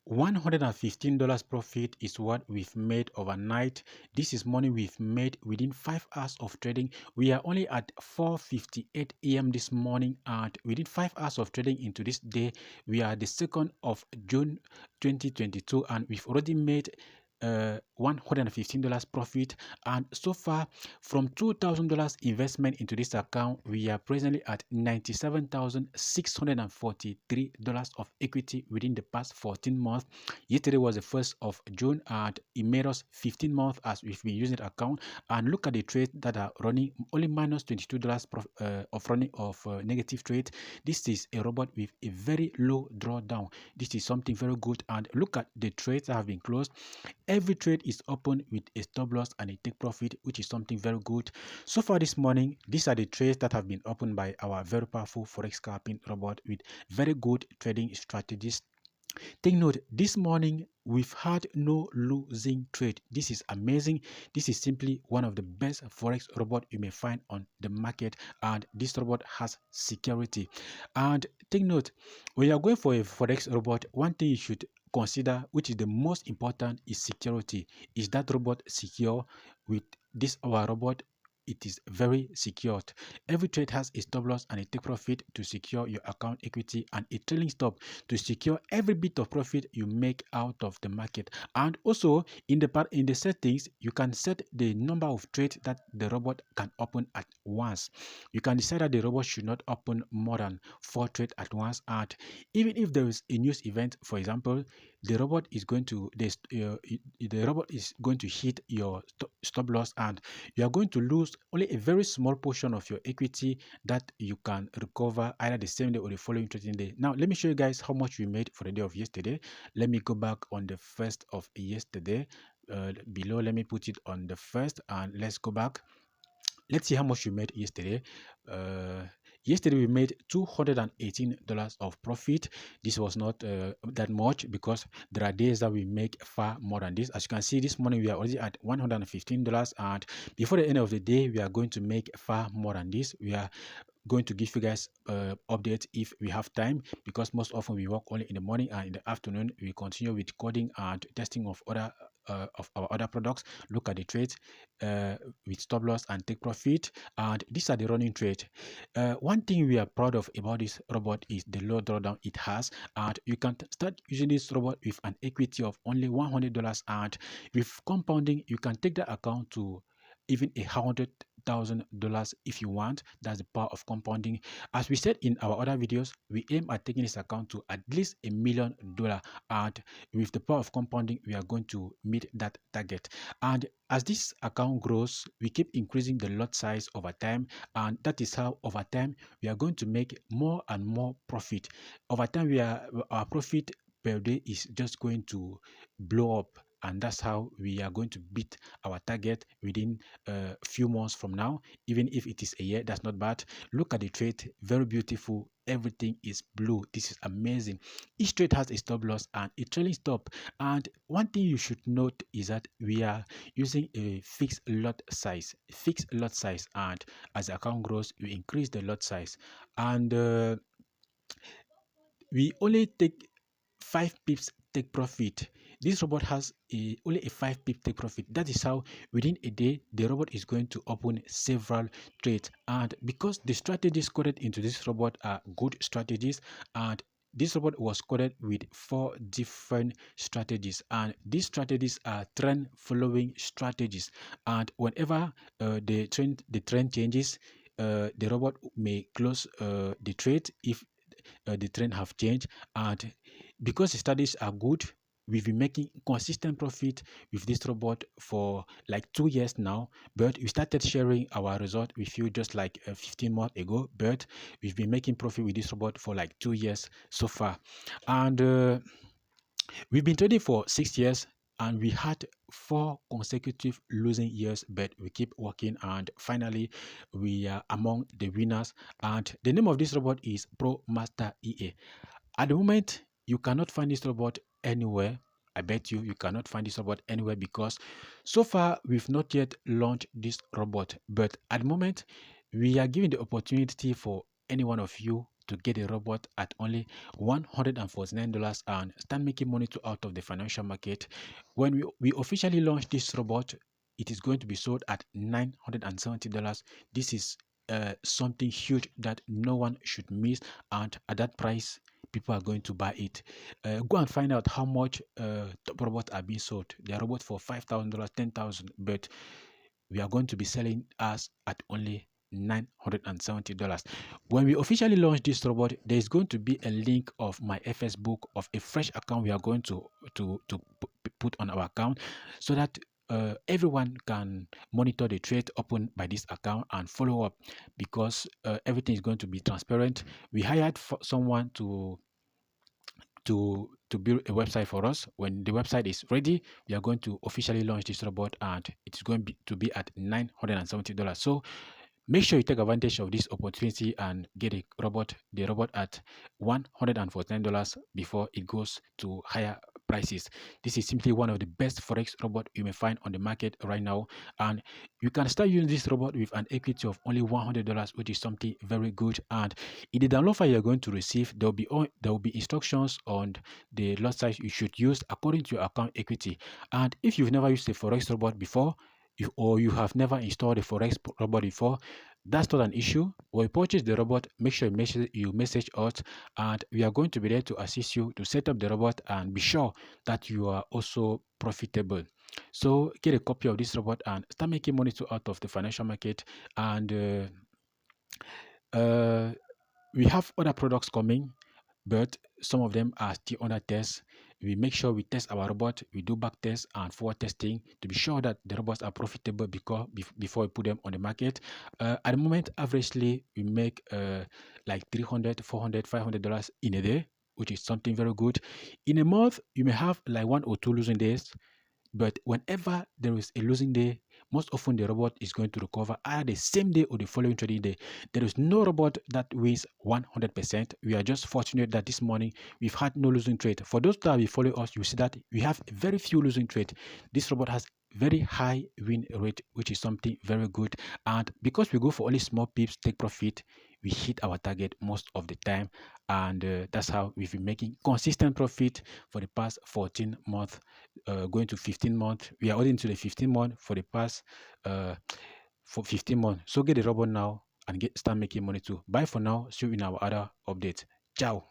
$115 profit is what we've made overnight. This is money we've made within 5 hours of trading. We are only at 4:58 a.m. this morning, and within 5 hours of trading into this day, we are the 2nd of June 2022, and we've already made $115 profit. And so far, from $2,000 investment into this account, we are presently at $97,643 of equity within the past 14 months. Yesterday was the 1st of June, and it made us 15 months as we've been using the account. And look at the trades that are running, only minus $22 of running of negative trade. This is a robot with a very low drawdown. This is something very good. And look at the trades that have been closed. Every trade is open with a stop loss and a take profit, which is something very good. So far this morning, these are the trades that have been opened by our very powerful forex scalping robot with very good trading strategies. Take note, this morning we've had no losing trade. This is amazing. This is simply one of the best forex robot you may find on the market, and this robot has security. And take note, when you're going for a forex robot, one thing you should consider, which is the most important, is security. Is that robot secure? With this our robot, it is very secured. Every trade has a stop loss and a take profit to secure your account equity, and a trailing stop to secure every bit of profit you make out of the market. And also in the settings, you can set the number of trades that the robot can open at once. You can decide that the robot should not open more than 4 trades at once. And even if there is a news event, for example, the robot is going to hit your stop loss, and you are going to lose only a very small portion of your equity that you can recover either the same day or the following trading day. Now let me show you guys how much we made for the day of yesterday. Let me go back on the 1st of yesterday. Below, let me put it on the 1st, and let's go back. Let's see how much we made yesterday. Yesterday we made $218 of profit. This was not that much, because there are days that we make far more than this. As you can see, this morning we are already at $115, and before the end of the day we are going to make far more than this. We are going to give you guys updates if we have time, because most often we work only in the morning, and in the afternoon we continue with coding and testing of our other products. Look at the trades with stop loss and take profit, and these are the running trades. One thing we are proud of about this robot is the low drawdown it has, and you can start using this robot with an equity of only $100, and with compounding you can take the account to even $100,000 if you want. That's the power of compounding. As we said in our other videos, we aim at taking this account to at least $1 million, and with the power of compounding we are going to meet that target. And as this account grows, we keep increasing the lot size over time, and that is how over time we are going to make more and more profit. Over time our profit per day is just going to blow up, and that's how we are going to beat our target within a few months from now. Even if it is a year, that's not bad. Look at the trade, very beautiful. Everything is blue. This is amazing. Each trade has a stop loss and a trailing stop. And one thing you should note is that we are using a fixed lot size. And as the account grows, we increase the lot size, and we only take 5 pips take profit. This robot has only a 5 pip take profit. That is how within a day the robot is going to open several trades. And because the strategies coded into this robot are good strategies, and this robot was coded with 4 different strategies, and these strategies are trend following strategies. And whenever the trend changes, the robot may close the trade if the trend have changed. And because the studies are good, we've been making consistent profit with this robot for like 2 years now. But we started sharing our result with you just like 15 months ago, but we've been making profit with this robot for like 2 years so far. And we've been trading for 6 years, and we had 4 consecutive losing years, but we keep working, and finally we are among the winners. And the name of this robot is Pro Master EA. At the moment, you cannot find this robot anywhere. I bet you cannot find this robot anywhere, because so far we've not yet launched this robot. But at the moment, we are giving the opportunity for any one of you to get a robot at only $149 and start making money to out of the financial market. When we officially launch this robot, it is going to be sold at $970. This is something huge that no one should miss, and at that price people are going to buy it. Go and find out how much top robots are being sold. They are robots for $5,000, $10,000, but we are going to be selling us at only $970. When we officially launch this robot, there is going to be a link of my FS book of a fresh account we are going to put on our account, so that everyone can monitor the trade opened by this account and follow up, because everything is going to be transparent. We hired someone to build a website for us. When the website is ready, we are going to officially launch this robot, and it's going to be at $970. So make sure you take advantage of this opportunity and get the robot at $149 before it goes to higher prices. This is simply one of the best forex robot you may find on the market right now, and you can start using this robot with an equity of only $100, which is something very good. And in the download file you're going to receive, there will be instructions on the lot size you should use according to your account equity. And if you've never used a forex robot before, or you have never installed a forex robot before, that's not an issue. When you purchase the robot, make sure you message us, and we are going to be there to assist you to set up the robot and be sure that you are also profitable. So get a copy of this robot and start making money out of the financial market. And we have other products coming, but some of them are still under test. We make sure we test our robot, we do back tests and forward testing to be sure that the robots are profitable before we put them on the market. At the moment, averagely, we make like $300, $400, $500 in a day, which is something very good. In a month, you may have like 1 or 2 losing days, but whenever there is a losing day, most often the robot is going to recover either the same day or the following trading day. There is no robot that wins 100%. We are just fortunate that this morning we've had no losing trade. For those that will follow us, you see that we have very few losing trade. This robot has very high win rate, which is something very good. And because we go for only small pips, take profit, we hit our target most of the time. And that's how we've been making consistent profit for the past 14 months, going to 15 months. We are into the 15 month for the past for 15 months. So get the robot now and start making money too. Bye for now. See you in our other updates. Ciao.